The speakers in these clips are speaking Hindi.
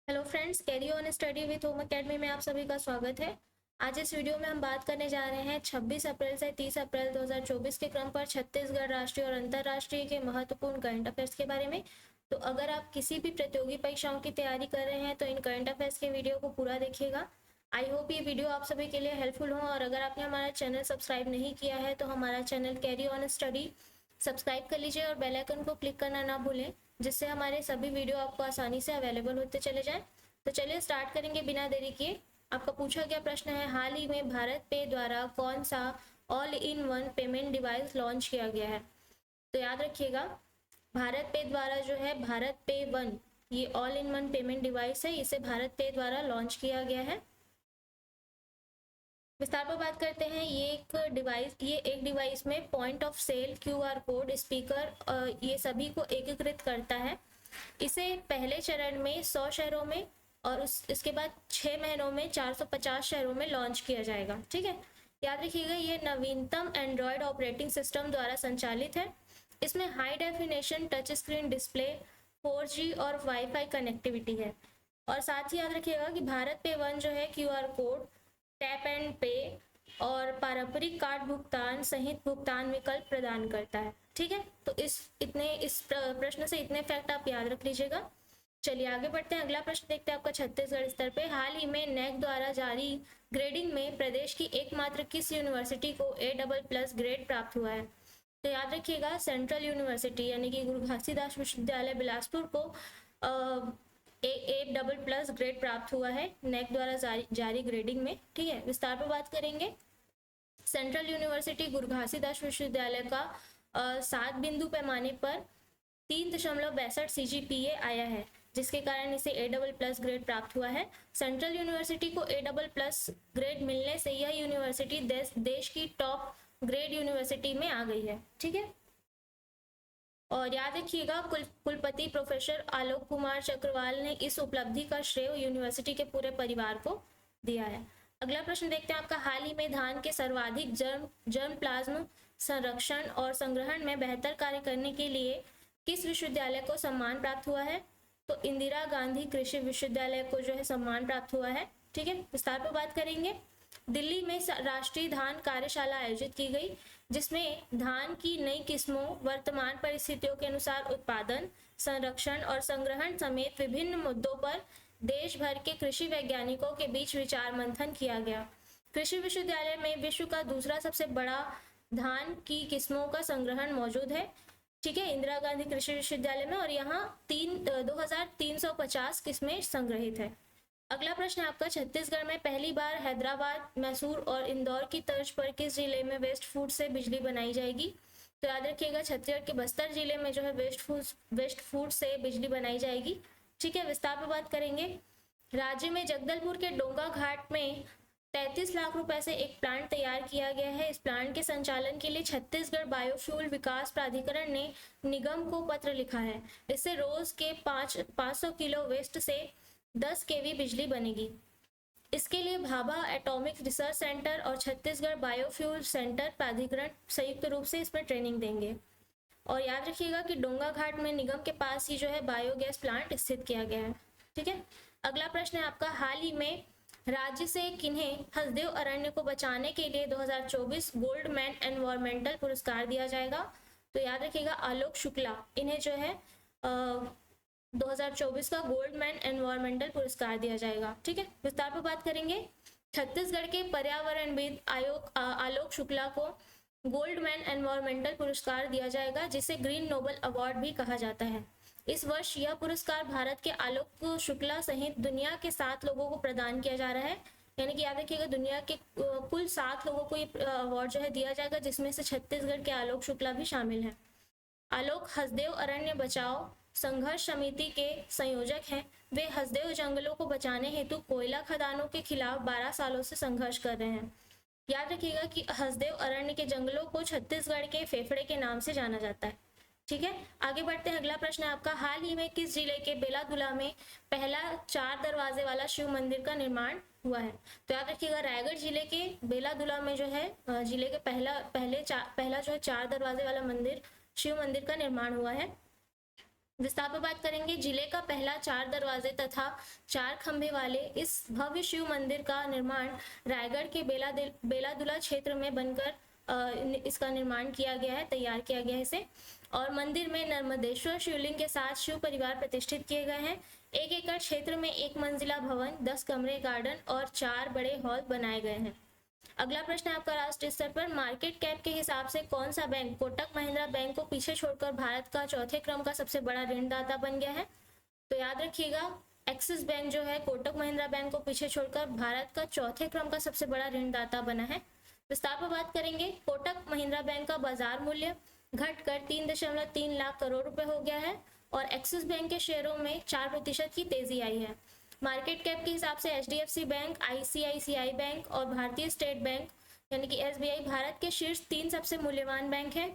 Hello friends, carry on study with home academy में आप सभी का स्वागत है। आज इस वीडियो में हम बात करने जा रहे हैं 26 अप्रैल से 30 अप्रैल 2024 के क्रम पर छत्तीसगढ़ राष्ट्रीय और अंतर्राष्ट्रीय के महत्वपूर्ण करंट अफेयर्स के बारे में। तो अगर आप किसी भी प्रतियोगी परीक्षाओं की तैयारी कर रहे हैं तो इन करंट अफेयर्स के वीडियो को पूरा देखिएगा। आई होप ये वीडियो आप सभी के लिए हेल्पफुल हो। और अगर आपने हमारा चैनल सब्सक्राइब नहीं किया है तो हमारा channel carry on study subscribe कर लीजिए और बेल आइकन को क्लिक करना ना भूलें, जिससे हमारे सभी वीडियो आपको आसानी से अवेलेबल होते चले जाएं। तो चलिए स्टार्ट करेंगे बिना देरी किए। आपका पूछा गया प्रश्न है, हाल ही में भारत पे द्वारा कौन सा all in one payment device launch किया गया है। तो याद रखिएगा, भारत पे द्वारा जो है भारत पे वन, ये all in one payment device है, इसे भारत पे द्वारा लॉन्च किया गया है। विस्तार पर बात करते हैं। ये एक डिवाइस में point of sale, QR code, speaker, ये सभी को एकीकृत करता है। इसे पहले चरण में 100 शहरों में और इसके बाद 6 महीनों में 450 शहरों में लॉन्च किया जाएगा। ठीक है, याद रखिएगा, ये नवीनतम एंड्रॉयड ऑपरेटिंग सिस्टम द्वारा संचालित है। इसमें high definition touch screen display, 4G और वाईफाई कनेक्टिविटी है। और साथ ही याद रखिएगा कि भारत पे वन जो है क्यूआर कोड, टैप एंड पे और पारंपरिक कार्ड भुगतान सहित भुगतान विकल्प प्रदान करता है। ठीक है, तो इस प्रश्न से इतने फैक्ट आप याद रख लीजिएगा। चलिए आगे बढ़ते हैं। अगला प्रश्न देखते हैं आपका छत्तीसगढ़ स्तर पे। हाल ही में नेक द्वारा जारी ग्रेडिंग में प्रदेश की एकमात्र किस यूनिवर्सिटी को A++ ग्रेड प्राप्त हुआ है। तो याद रखिएगा, सेंट्रल यूनिवर्सिटी यानी कि गुरु घासीदास विश्वविद्यालय बिलासपुर को A++ ग्रेड प्राप्त हुआ है नेक द्वारा जारी ग्रेडिंग में। ठीक है, विस्तार पर बात करेंगे। सेंट्रल यूनिवर्सिटी गुरु घासीदास विश्वविद्यालय का 7 बिंदु पैमाने पर 3.62 CGPA आया है, जिसके कारण इसे A++ ग्रेड प्राप्त हुआ है। सेंट्रल यूनिवर्सिटी को A++ ग्रेड मिलने से यह यूनिवर्सिटी देश की टॉप ग्रेड यूनिवर्सिटी में आ गई है। ठीक है, और याद रखिएगा, कुलपति प्रोफेसर आलोक कुमार चक्रवाल ने इस उपलब्धि का श्रेय यूनिवर्सिटी के पूरे परिवार को दिया है। अगला प्रश्न देखते हैं आपका, हाल ही में धान के सर्वाधिक जर्म प्लाज्म संरक्षण और संग्रहण में बेहतर कार्य करने के लिए किस विश्वविद्यालय को सम्मान प्राप्त हुआ है। तो इंदिरा गांधी कृषि विश्वविद्यालय को जो है सम्मान प्राप्त हुआ है। ठीक है, विस्तार पर बात करेंगे। दिल्ली में राष्ट्रीय धान कार्यशाला आयोजित की गई, जिसमें धान की नई किस्मों, वर्तमान परिस्थितियों के अनुसार उत्पादन, संरक्षण और संग्रहण समेत विभिन्न मुद्दों पर देश भर के कृषि वैज्ञानिकों के बीच विचार मंथन किया गया। कृषि विश्वविद्यालय में विश्व का दूसरा सबसे बड़ा धान की किस्मों का संग्रहण मौजूद है। ठीक है, इंदिरा गांधी कृषि विश्वविद्यालय में, और यहाँ 2350 किस्में संग्रहित है। अगला प्रश्न आपका, छत्तीसगढ़ में पहली बार हैदराबाद, मैसूर और इंदौर की तर्ज पर किस जिले में वेस्ट फूड से बिजली बनाई जाएगी। तो याद रखिएगा, छत्तीसगढ़ के बस्तर जिले में जो है वेस्ट फूड से बिजली बनाई जाएगी। ठीक है, विस्तार पर बात करेंगे। राज्य में जगदलपुर के डोंगा घाट में 33 लाख रुपए से एक प्लांट तैयार किया गया है। इस प्लांट के संचालन के लिए छत्तीसगढ़ बायोफ्यूल विकास प्राधिकरण ने निगम को पत्र लिखा है। इससे रोज के 500 किलो वेस्ट से 10 kV बिजली बनेगी। इसके लिए भाभा एटॉमिक रिसर्च सेंटर और छत्तीसगढ़ बायोफ्यूल सेंटर प्राधिकरण संयुक्त रूप से इसमें ट्रेनिंग देंगे। और याद रखिएगा कि डोंगा घाट में निगम के पास ही जो है बायोगैस प्लांट स्थित किया गया है। ठीक है, अगला प्रश्न है आपका, हाल ही में राज्य से किन्हें हसदेव अरण्य को बचाने के लिए 2024 गोल्डमैन एनवायरमेंटल पुरस्कार दिया जाएगा। तो याद रखिएगा, आलोक शुक्ला, इन्हें जो है 2024 का गोल्डमैन एनवायरमेंटल पुरस्कार दिया जाएगा। ठीक है, विस्तार पर बात करेंगे। छत्तीसगढ़ के पर्यावरणविद आलोक शुक्ला को गोल्डमैन एनवायरमेंटल पुरस्कार दिया जाएगा, जिसे ग्रीन नोबल अवार्ड भी कहा जाता है। इस वर्ष यह पुरस्कार भारत के आलोक शुक्ला सहित दुनिया के 7 लोगों को प्रदान किया जा रहा है। यानी कि याद रखिएगा, दुनिया के कुल 7 लोगों को ये अवार्ड जो है दिया जाएगा, जिसमें से छत्तीसगढ़ के आलोक शुक्ला भी शामिल है। आलोक हसदेव अरण्य बचाओ संघर्ष समिति के संयोजक हैं। वे हसदेव जंगलों को बचाने हेतु कोयला खदानों के खिलाफ 12 सालों से संघर्ष कर रहे हैं। याद रखिएगा कि हसदेव अरण्य के जंगलों को छत्तीसगढ़ के फेफड़े के नाम से जाना जाता है। ठीक है, आगे बढ़ते हैं। अगला प्रश्न है आपका, हाल ही में किस जिले के बेलादुला में पहला 4 दरवाजे वाला शिव मंदिर का निर्माण हुआ है। तो याद रखिएगा, रायगढ़ जिले के बेलादुला में जो है जिले के पहला जो है 4 दरवाजे वाला मंदिर, शिव मंदिर का निर्माण हुआ है। विस्तार पर बात करेंगे। जिले का पहला 4 दरवाजे तथा 4 खंभे वाले इस भव्य शिव मंदिर का निर्माण रायगढ़ के बेलादुला क्षेत्र में बनकर इसका निर्माण किया गया है, तैयार किया गया है इसे। और मंदिर में नर्मदेश्वर शिवलिंग के साथ शिव परिवार प्रतिष्ठित किए गए हैं। 1 एकड़ क्षेत्र में 1 मंजिला भवन, 10 कमरे, गार्डन और 4 बड़े हॉल बनाए गए हैं। अगला प्रश्न है आपका राष्ट्रीय स्तर पर, मार्केट कैप के हिसाब से कौन सा बैंक कोटक महिंद्रा बैंक को पीछे छोड़कर भारत का चौथे क्रम का सबसे बड़ा ऋणदाता बन गया है? तो याद रखिएगा, एक्सिस बैंक जो है कोटक महिंद्रा बैंक को पीछे छोड़कर भारत का चौथे क्रम का सबसे बड़ा ऋणदाता बना है। विस्तार पर बात करेंगे। कोटक महिंद्रा बैंक का बाजार मूल्य घटकर 3.3 लाख करोड़ रुपए हो गया है और एक्सिस बैंक के शेयरों में 4% की तेजी आई है। मार्केट कैप के हिसाब से एचडीएफसी बैंक, आईसीआईसीआई बैंक और भारतीय स्टेट बैंक यानी कि एसबीआई भारत के शीर्ष 3 सबसे मूल्यवान बैंक हैं।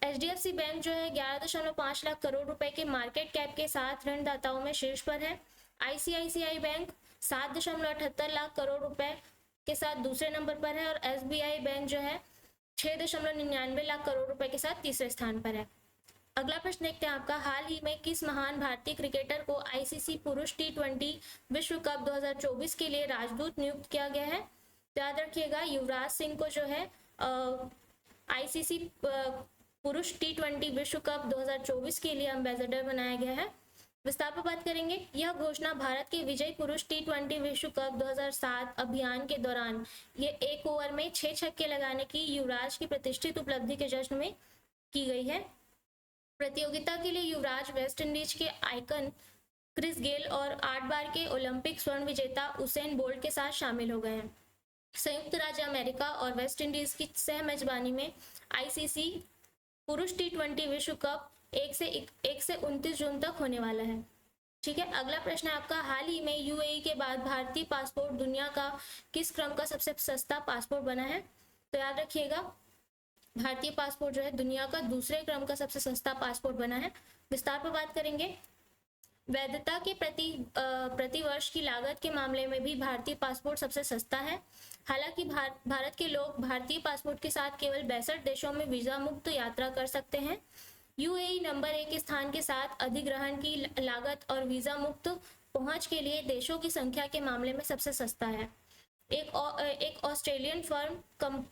एचडीएफसी बैंक जो है 11.5 लाख करोड़ रुपए के मार्केट कैप के साथ ऋणदाताओं में शीर्ष पर है। आईसीआईसीआई बैंक 7.78 लाख करोड़ रुपए के साथ दूसरे नंबर पर है और एसबीआई बैंक जो है 6.99 लाख करोड़ रुपए के साथ तीसरे स्थान पर है। अगला प्रश्न देखते हैं आपका, हाल ही में किस महान भारतीय क्रिकेटर को आईसीसी पुरुष टी20 विश्व कप 2024 के लिए राजदूत नियुक्त किया गया है? तो याद रखिएगा, युवराज सिंह को जो है आईसीसी पुरुष टी20 विश्व कप 2024 के लिए एम्बेसडर बनाया गया है। विस्तार पर बात करेंगे। यह घोषणा भारत के विजय पुरुष टी20 विश्व कप 2007 अभियान के दौरान ये 1 ओवर में 6 छक्के लगाने की युवराज की प्रतिष्ठित उपलब्धि के जश्न में की गई है। प्रतियोगिता के लिए युवराज वेस्ट इंडीज के आइकन क्रिस गेल और 8 बार के ओलंपिक स्वर्ण विजेता उसेन बोल्ट के साथ शामिल हो गए हैं। संयुक्त राज्य अमेरिका और वेस्ट इंडीज की सह मेजबानी में आईसीसी पुरुष टी20 विश्व कप 1 से 29 जून तक होने वाला है। ठीक है, अगला प्रश्न है आपका, हाल ही में यूएई के बाद भारतीय पासपोर्ट दुनिया का किस क्रम का सबसे सस्ता पासपोर्ट बना है? तो याद रखिएगा, भारतीय पासपोर्ट जो है दुनिया का दूसरे क्रम का सबसे सस्ता पासपोर्ट बना है। विस्तार पर बात करेंगे। वैधता के प्रति वर्ष की लागत के मामले में भी भारतीय पासपोर्ट सबसे सस्ता है। हालांकि भारत के लोग भारतीय पासपोर्ट के साथ केवल 62 देशों में वीजा मुक्त यात्रा कर सकते हैं। यूएई नंबर 1 स्थान के साथ अधिग्रहण की लागत और वीजा मुक्त पहुंच के लिए देशों की संख्या के मामले में सबसे सस्ता है। एक Australian firm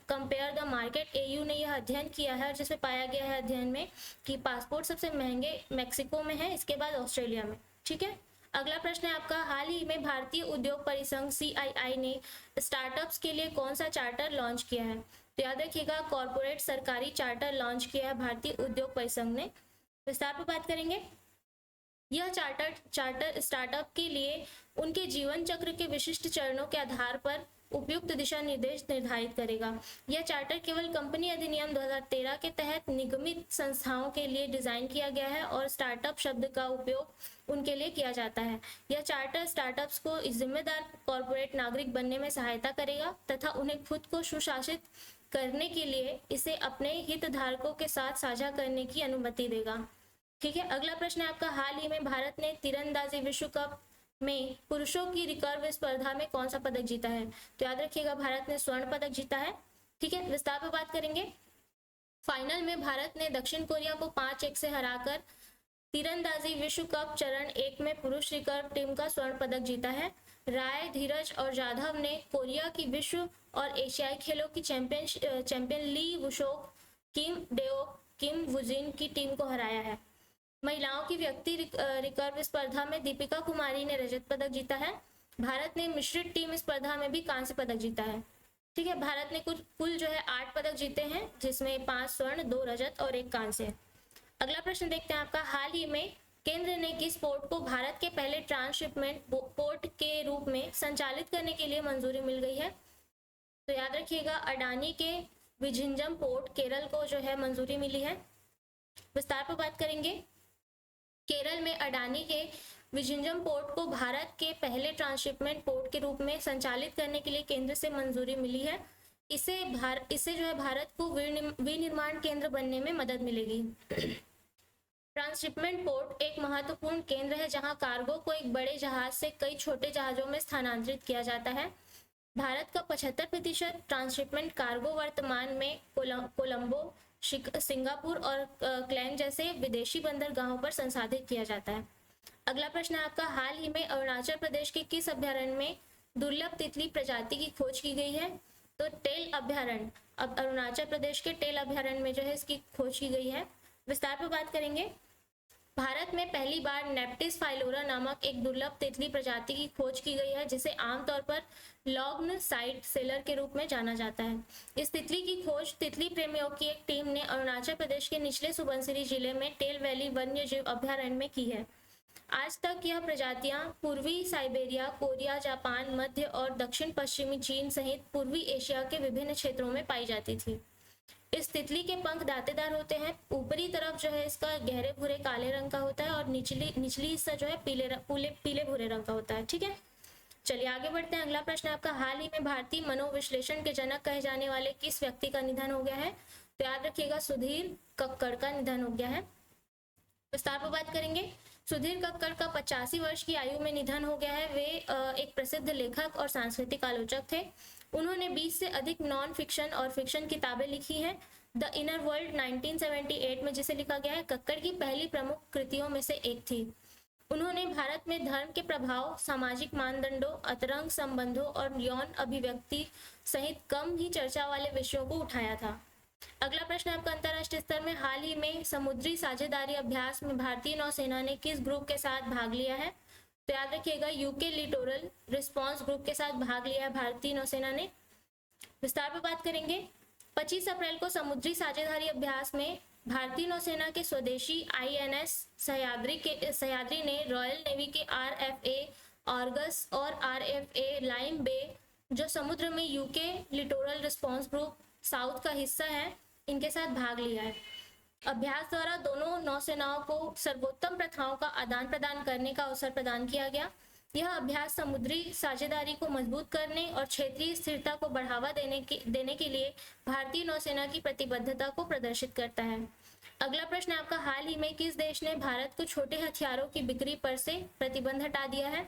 compare the market AU ने यह अध्ययन किया है, जिसमें पाया गया है अध्ययन में कि पासपोर्ट सबसे महंगे मैक्सिको में है, इसके बाद ऑस्ट्रेलिया में। ठीक है, अगला प्रश्न है आपका, हाल ही में भारतीय उद्योग परिसंघ सीआईआई ने स्टार्टअप्स के लिए कौन सा चार्टर लॉन्च किया है? तो याद रखिएगा, कॉर्पोरेट सरकारी चार्टर लॉन्च किया है भारतीय उद्योग परिसंघ ने। विस्तार पर बात करेंगे। यह चार्टर स्टार्टअप के लिए उनके जीवन चक्र के विशिष्ट चरणों के आधार पर उपयुक्त दिशा निर्देश निर्धारित करेगा। यह चार्टर केवल कंपनी अधिनियम 2013 के तहत निगमित संस्थाओं के लिए डिजाइन किया गया है और स्टार्टअप शब्द का उपयोग उनके लिए किया जाता है। यह चार्टर स्टार्टअप्स को जिम्मेदार कॉर्पोरेट नागरिक बनने में सहायता करेगा तथा उन्हें खुद को सुशासित करने के लिए इसे अपने हितधारकों के साथ साझा करने की अनुमति देगा। ठीक है, अगला प्रश्न है आपका, हाल ही में भारत ने तीरंदाजी विश्व कप में पुरुषों की रिकर्व स्पर्धा में कौन सा पदक जीता है? तो याद रखिएगा, भारत ने स्वर्ण पदक जीता है। ठीक है, विस्तार पर बात करेंगे। फाइनल में भारत ने दक्षिण कोरिया को 5-1 से हराकर तीरंदाजी विश्व कप चरण 1 में पुरुष रिकर्व टीम का स्वर्ण पदक जीता है। राय, धीरज और जाधव ने कोरिया की विश्व और एशियाई खेलों की चैंपियन ली वुशोक, किम डेओक, किम वुजिन की टीम को हराया है। महिलाओं की व्यक्ति रिकर्व स्पर्धा में दीपिका कुमारी ने रजत पदक जीता है। भारत ने मिश्रित टीम स्पर्धा में भी कांस्य पदक जीता है। ठीक है, भारत ने कुल जो है 8 पदक जीते हैं, जिसमें 5 स्वर्ण, 2 रजत और 1 कांस्य। अगला प्रश्न देखते हैं आपका, हाल ही में केंद्र ने किस पोर्ट को भारत के पहले ट्रांसशिपमेंट पोर्ट के रूप में संचालित करने के लिए मंजूरी मिल गई है? तो याद रखिएगा, अडानी के विझिंजम पोर्ट केरल को जो है मंजूरी मिली है। विस्तार पर बात करेंगे। केरल में अडानी के विझिंजम पोर्ट को भारत के पहले ट्रांसशिपमेंट पोर्ट के रूप में संचालित करने के लिए केंद्र से मंजूरी मिली है। इससे जो है भारत को विनिर्माण केंद्र बनने में मदद मिलेगी। ट्रांसशिपमेंट पोर्ट एक महत्वपूर्ण केंद्र है जहां कार्गो को एक बड़े जहाज से कई छोटे जहाजों में स्थानांतरित किया जाता है। भारत का 75% ट्रांसशिपमेंट कार्गो वर्तमान में कोलंबो, सिंगापुर और क्लैंग जैसे विदेशी बंदरगाहों पर संसाधित किया जाता है। अगला प्रश्न है आपका, हाल ही में अरुणाचल प्रदेश के किस अभ्यारण्य में दुर्लभ तितली प्रजाति की खोज की गई है? तो टेल अभ्यारण्य, अब अरुणाचल प्रदेश के टेल अभ्यारण्य में जो है इसकी खोज की गई है। विस्तार पर बात करेंगे। भारत में पहली बार नेप्टिस फाइलोरा नामक एक दुर्लभ तितली प्रजाति की खोज की गई है, जिसे आमतौर पर लॉन्ग साइड सेलर के रूप में जाना जाता है। इस तितली की खोज तितली प्रेमियों की एक टीम ने अरुणाचल प्रदेश के निचले सुबनसिरी जिले में टेल वैली वन्य जीव अभ्यारण्य में की है। आज तक यह प्रजातियां पूर्वी साइबेरिया, कोरिया, जापान, मध्य और दक्षिण पश्चिमी चीन सहित पूर्वी एशिया के विभिन्न क्षेत्रों में पाई जाती थी। इस तितली के पंख दांतेदार होते हैं। ऊपरी तरफ जो है इसका गहरे भूरे काले रंग का होता है और निचली हिस्सा जो है पीले भूरे रंग का होता है। ठीक है, चलिए आगे बढ़ते हैं। अगला प्रश्न आपका, हाल ही में भारतीय मनोविश्लेषण के जनक कहे जाने वाले किस व्यक्ति का निधन हो गया है? तो याद रखिएगा, सुधीर कक्कड़ का निधन हो गया है। विस्तार पर बात करेंगे। सुधीर कक्कड़ का 85 वर्ष की आयु में निधन हो गया है। वे एक प्रसिद्ध लेखक और सांस्कृतिक आलोचक थे। उन्होंने 20 से अधिक नॉन फिक्शन और फिक्शन किताबें लिखी हैं। द इनर वर्ल्ड 1978 में जिसे लिखा गया है, कक्कड़ की पहली प्रमुख कृतियों में से एक थी। उन्होंने भारत में धर्म के प्रभाव, सामाजिक मानदंडों, अंतरंग संबंधों और यौन अभिव्यक्ति सहित कम ही चर्चा वाले विषयों को उठाया था। अगला प्रश्न आपका, अंतरराष्ट्रीय स्तर में हाल ही में समुद्री साझेदारी अभ्यास में भारतीय नौसेना ने किस ग्रुप के साथ भाग लिया है? तो याद रखिएगा, यूके लिटोरल रिस्पांस ग्रुप के साथ भाग लिया है भारतीय नौसेना ने। विस्तार पर बात करेंगे। 25 अप्रैल को समुद्री साझेदारी अभ्यास में भारतीय नौसेना के स्वदेशी INS सह्याद्री ने रॉयल नेवी के RFA ऑर्गस और RFA लाइम बे, जो समुद्र में UK littoral response group south का हिस्सा है, इनके साथ भाग लिया है। अभ्यास द्वारा दोनों नौसेनाओं को सर्वोत्तम प्रथाओं का आदान प्रदान करने का अवसर प्रदान किया गया। यह अभ्यास समुद्री साझेदारी को मजबूत करने और क्षेत्रीय स्थिरता को बढ़ावा देने के लिए भारतीय नौसेना की प्रतिबद्धता को प्रदर्शित करता है। अगला प्रश्न आपका, हाल ही में किस देश ने भारत को छोटे हथियारों की बिक्री पर से प्रतिबंध हटा दिया है?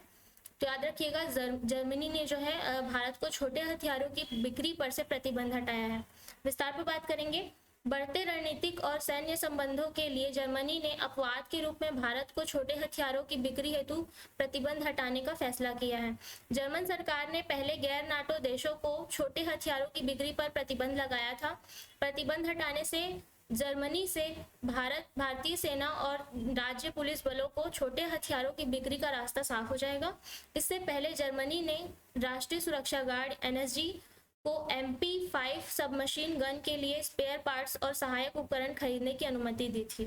तो याद रखिएगा, जर्मनी ने जो है भारत को छोटे हथियारों की बिक्री पर से प्रतिबंध हटाया है। विस्तार पर बात करेंगे। बढ़ते रणनीतिक और सैन्य संबंधों के लिए जर्मनी ने अपवाद के रूप में भारत को छोटे हथियारों की बिक्री हेतु प्रतिबंध हटाने का फैसला किया है। जर्मन सरकार ने पहले गैर नाटो देशों को छोटे हथियारों की बिक्री पर प्रतिबंध लगाया था। प्रतिबंध हटाने से जर्मनी से भारतीय सेना और राज्य पुलिस बलों को छोटे हथियारों की बिक्री का रास्ता साफ हो जाएगा। इससे पहले जर्मनी ने राष्ट्रीय सुरक्षा गार्ड NSG को MP5 सबमशीन गन के लिए स्पेयर पार्ट्स और सहायक उपकरण खरीदने की अनुमति दी थी।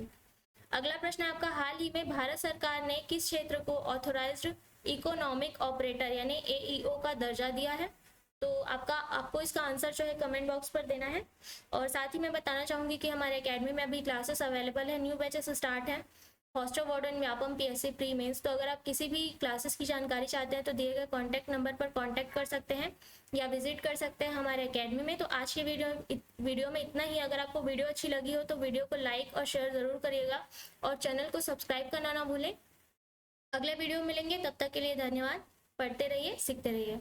अगला प्रश्न आपका, हाल ही में भारत सरकार ने किस क्षेत्र को ऑथोराइज्ड इकोनॉमिक ऑपरेटर यानी AEO का दर्जा दिया है? तो आपको इसका आंसर जो है कमेंट बॉक्स पर देना है। और साथ ही मैं बताना चाहूंगी कि हमारे एकेडमी में अभी क्लासेस अवेलेबल है, न्यू बैचेस स्टार्ट है, hostel warden, Vyapam, PSC pre mains. तो अगर आप किसी भी क्लासेस की जानकारी चाहते हैं तो दिए गए कॉन्टैक्ट नंबर पर कॉन्टैक्ट कर सकते हैं या विजिट कर सकते हैं हमारे एकेडमी में। तो आज के वीडियो में इतना ही। अगर आपको वीडियो अच्छी लगी हो तो वीडियो को लाइक और शेयर जरूर करिएगा और चैनल को सब्सक्राइब करना ना भूलें। अगले वीडियो में मिलेंगे, तब तक के लिए धन्यवाद। पढ़ते रहिए, सीखते रहिए।